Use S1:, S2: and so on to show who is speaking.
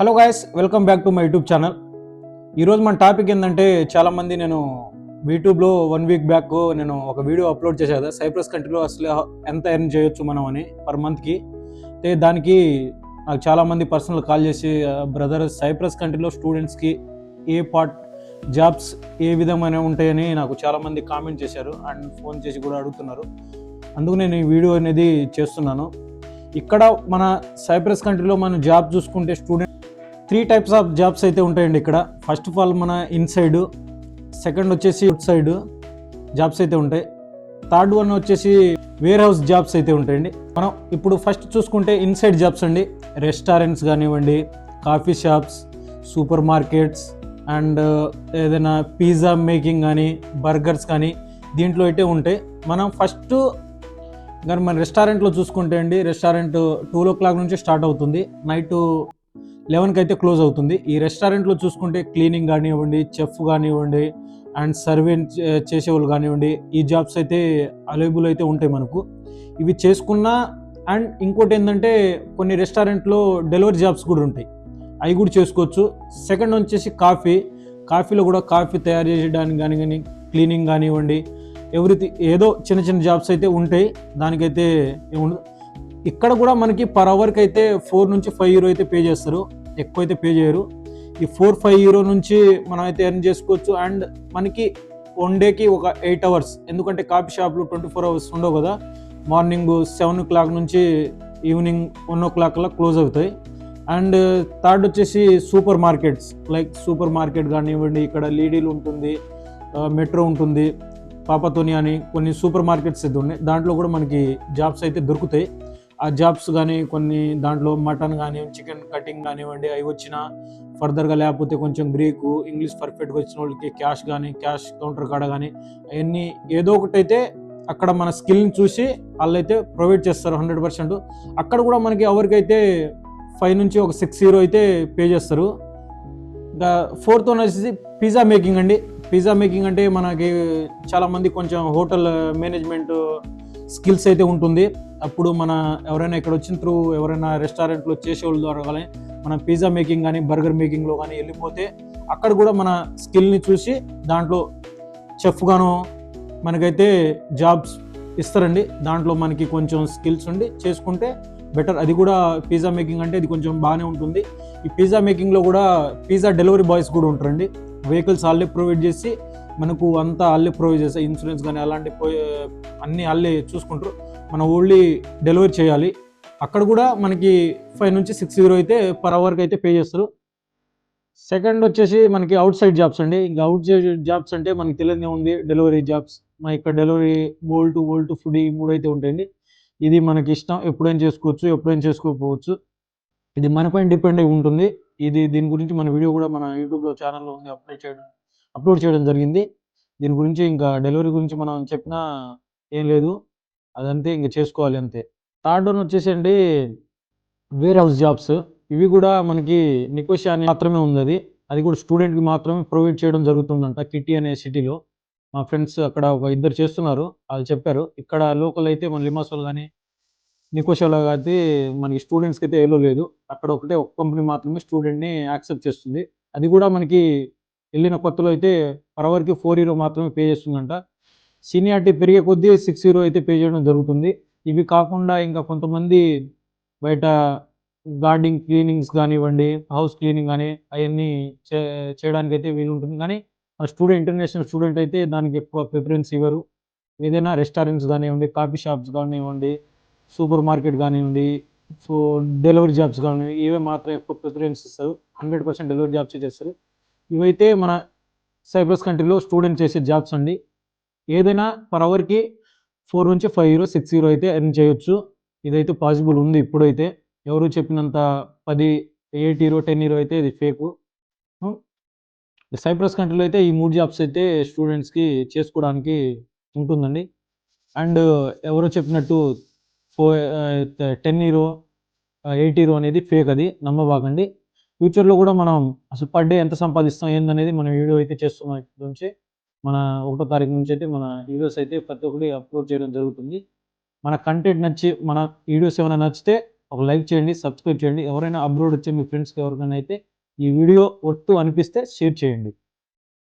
S1: Hello guys, welcome back to my YouTube channel. ఈరోజు మన topic ఏంటంటే, చాలామంది నేను యూట్యూబ్లో 1 వీక్ బ్యాక్ నేను ఒక వీడియో అప్లోడ్ చేశాను కదా, సైప్రస్ కంట్రీలో అసలు ఎంత ఎర్న్ చేయొచ్చు మనం అని పర్ మంత్కి. అయితే దానికి నాకు చాలామంది పర్సనల్ కాల్ చేసి, బ్రదర్ సైప్రస్ కంట్రీలో స్టూడెంట్స్కి ఏ పార్ట్ జాబ్స్ ఏ విధమైన ఉంటాయని నాకు చాలామంది కామెంట్ చేశారు అండ్ ఫోన్ చేసి కూడా అడుగుతున్నారు. అందుకు నేను ఈ వీడియో అనేది చేస్తున్నాను. ఇక్కడ మన సైప్రస్ కంట్రీలో మనం జాబ్ చూసుకుంటే స్టూడెంట్ 3 టైప్స్ ఆఫ్ జాబ్స్ అయితే ఉంటాయండి ఇక్కడ. ఫస్ట్ ఆఫ్ ఆల్ మన ఇన్సైడ్, సెకండ్ వచ్చేసి అవుట్ సైడ్ జాబ్స్ అయితే ఉంటాయి, థర్డ్ వన్ వచ్చేసి వేర్ హౌస్ జాబ్స్ అయితే ఉంటాయండి. మనం ఇప్పుడు ఫస్ట్ చూసుకుంటే ఇన్సైడ్ జాబ్స్ అండి. రెస్టారెంట్స్ కానివ్వండి, coffee shops, super markets and ఏదైనా పిజ్జా మేకింగ్ కానీ, బర్గర్స్ కానీ దీంట్లో అయితే ఉంటాయి. మనం ఫస్ట్ కానీ మన రెస్టారెంట్లో చూసుకుంటే అండి, రెస్టారెంట్ 2 o'clock నుంచి స్టార్ట్ అవుతుంది, నైట్ 11కి అయితే క్లోజ్ అవుతుంది. ఈ రెస్టారెంట్లో చూసుకుంటే క్లీనింగ్ కానివ్వండి, చెఫ్ కానివ్వండి అండ్ సర్వెంట్ చేసేవాళ్ళు కానివ్వండి, ఈ జాబ్స్ అయితే అవైలబుల్ అయితే ఉంటాయి మనకు. ఇవి చేసుకున్నా అండ్ ఇంకోటి ఏంటంటే, కొన్ని రెస్టారెంట్లో డెలివరీ జాబ్స్ కూడా ఉంటాయి, అవి కూడా చేసుకోవచ్చు. సెకండ్ వచ్చేసి కాఫీలో కూడా కాఫీ తయారు చేయడానికి కానీ, క్లీనింగ్ కానివ్వండి, ఎవ్రీథింగ్ ఏదో చిన్న చిన్న జాబ్స్ అయితే ఉంటాయి. దానికైతే ఏముండదు. ఇక్కడ కూడా మనకి పర్ అవర్కి అయితే 4 నుంచి 5 euro అయితే పే చేస్తారు, ఎక్కువ అయితే పే చేయరు. ఈ 4-5 euro నుంచి మనం అయితే ఎర్న్ చేసుకోవచ్చు. అండ్ మనకి 1 డేకి ఒక 8 hours, ఎందుకంటే కాఫీ షాప్లు 24 hours ఉండవు కదా. మార్నింగ్ 7 o'clock నుంచి ఈవినింగ్ 1 o'clock క్లోజ్ అవుతాయి. అండ్ థర్డ్ వచ్చేసి super markets, like super market కానివ్వండి, ఇక్కడ లీడీలు ఉంటుంది, మెట్రో ఉంటుంది, పాపతోని అని కొన్ని సూపర్ మార్కెట్స్ అయితే ఉన్నాయి. దాంట్లో కూడా మనకి జాబ్స్ అయితే దొరుకుతాయి. ఆ జాబ్స్ కానీ కొన్ని దాంట్లో మటన్ కానీ, చికెన్ కటింగ్ కానివ్వండి, అవి వచ్చిన ఫర్దర్గా, లేకపోతే కొంచెం గ్రీకు ఇంగ్లీష్ పర్ఫెక్ట్గా వచ్చిన వాళ్ళకి క్యాష్ కానీ, క్యాష్ కౌంటర్ కాడ కానీ, అవన్నీ ఏదో ఒకటి అయితే అక్కడ మన స్కిల్ని చూసి వాళ్ళైతే ప్రొవైడ్ చేస్తారు 100%. అక్కడ కూడా మనకి ఎవరికైతే 5 నుంచి ఒక 6 euro అయితే పే చేస్తారు. ఇంకా ఫోర్త్ వన్ వచ్చేసి పిజ్జా మేకింగ్ అండి. పిజ్జా మేకింగ్ అంటే మనకి చాలామంది కొంచెం హోటల్ మేనేజ్మెంట్ స్కిల్స్ అయితే ఉంటుంది. అప్పుడు మన ఎవరైనా ఇక్కడ వచ్చిన త్రూ ఎవరైనా రెస్టారెంట్లో చేసేవాళ్ళ ద్వారా కానీ మనం పిజ్జా మేకింగ్ కానీ, బర్గర్ మేకింగ్లో కానీ వెళ్ళిపోతే అక్కడ కూడా మన స్కిల్ని చూసి దాంట్లో చెఫ్గాను మనకైతే జాబ్స్ ఇస్తారండి. దాంట్లో మనకి కొంచెం స్కిల్స్ ఉండి చేసుకుంటే బెటర్. అది కూడా పిజ్జా మేకింగ్ అంటే ఇది కొంచెం బాగానే ఉంటుంది. ఈ పిజ్జా మేకింగ్లో కూడా పిజ్జా డెలివరీ బాయ్స్ కూడా ఉంటారండి. వెహికల్స్ వాళ్ళే ప్రొవైడ్ చేసి మనకు అంతా వాళ్ళే ప్రొవైడ్ చేస్తారు, ఇన్సూరెన్స్ కానీ అలాంటి అన్నీ వాళ్ళే చూసుకుంటారు. మనం ఓన్లీ డెలివరీ చేయాలి. అక్కడ కూడా మనకి 5 నుంచి 6 euro అయితే పర్ అవర్కి అయితే పే చేస్తారు. సెకండ్ వచ్చేసి మనకి అవుట్ సైడ్ జాబ్స్ అండి. ఇంకా అవుట్ సైడ్ జాబ్స్ అంటే మనకి తెలియదే ఉంది, డెలివరీ జాబ్స్. మన ఇక్కడ డెలివరీ వోల్ట్ ఫుడ్ ఈ 3 అయితే ఉంటాయండి. ఇది మనకి ఇష్టం, ఎప్పుడైనా చేసుకోవచ్చు, ఎప్పుడైనా చేసుకోకపోవచ్చు. ఇది మన పైన డిపెండ్ అయి ఉంటుంది. దీని గురించి మన వీడియో కూడా మన యూట్యూబ్లో ఛానల్లో ఉంది, అప్లోడ్ చేయడం జరిగింది. దీని గురించి ఇంకా డెలివరీ గురించి మనం చెప్పినా ఏం లేదు, అదంతే ఇంకా చేసుకోవాలి అంతే. థర్డ్ వన్ వచ్చేసి అండి వేర్ హౌస్ జాబ్స్. ఇవి కూడా మనకి నికోషియా అని మాత్రమే ఉంది. అది కూడా స్టూడెంట్కి మాత్రమే ప్రొవైడ్ చేయడం జరుగుతుందంట, కిట్టి అనే సిటీలో. మా ఫ్రెండ్స్ అక్కడ ఒక 2 చేస్తున్నారు, వాళ్ళు చెప్పారు. ఇక్కడ లోకల్ అయితే మన లిమాసోల్ కానీ, నికోషియాలో అయితే మనకి స్టూడెంట్స్కి అయితే ఏలో లేదు. అక్కడ ఒక కంపెనీ మాత్రమే స్టూడెంట్ని యాక్సెప్ట్ చేస్తుంది. అది కూడా మనకి వెళ్ళిన కొత్తలో అయితే పర్ అవర్కి 4 euro మాత్రమే పే చేస్తుందంట. సీనియారిటీ పెరిగే కొద్దీ 6 euro అయితే పే చేయడం జరుగుతుంది. ఇవి కాకుండా ఇంకా కొంతమంది బయట గార్డెనింగ్ క్లీనింగ్స్ కానివ్వండి, హౌస్ క్లీనింగ్ కానీ అవన్నీ చేయడానికి అయితే వీలు ఉంటుంది. కానీ ఇంటర్నేషనల్ స్టూడెంట్ అయితే దానికి ఎక్కువ ప్రిఫరెన్స్ ఇవ్వరు. ఏదైనా రెస్టారెంట్స్ కానివ్వండి, కాఫీ షాప్స్ కానివ్వండి, సూపర్ మార్కెట్ కానివ్వండి, సో డెలివరీ జాబ్స్ కానివ్వండి, ఇవే మాత్రం ఎక్కువ ప్రిఫరెన్స్ ఇస్తారు. 100% డెలివరీ జాబ్స్ చేస్తారు. ఇవైతే మన సైప్రస్ కంట్రీలో స్టూడెంట్ చేసే జాబ్స్ అండి. ఏదైనా పర్ అవర్కి 4 నుంచి 5 euro, 6 euro అయితే ఎర్న్ చేయొచ్చు. ఇదైతే పాసిబుల్ ఉంది ఇప్పుడైతే. ఎవరు చెప్పినంత 10, 8 euro, 10 euro అయితే ఇది ఫేకు. సైప్రస్ కంట్రీలో అయితే ఈ 3 జాబ్స్ అయితే స్టూడెంట్స్కి చేసుకోవడానికి ఉంటుందండి. అండ్ ఎవరో చెప్పినట్టు 10 euro, 8 euro అనేది ఫేక్, అది నమ్మబాకండి. ఫ్యూచర్లో కూడా మనం అసలు పర్ డే ఎంత సంపాదిస్తాం ఏందనేది మనం వీడియో అయితే చేస్తున్నాం. ఇప్పటి నుంచి మన 1వ తారీఖు నుంచి అయితే మన వీడియోస్ అయితే ప్రతి ఒక్కటి అప్లోడ్ చేయడం జరుగుతుంది. మన కంటెంట్ నచ్చి మన వీడియోస్ ఏమైనా నచ్చితే ఒక లైక్ చేయండి, సబ్స్క్రైబ్ చేయండి. ఎవరైనా అబ్రాడ్ వచ్చే మీ ఫ్రెండ్స్కి ఎవరికైనా అయితే ఈ వీడియో వర్త్ అనిపిస్తే షేర్ చేయండి.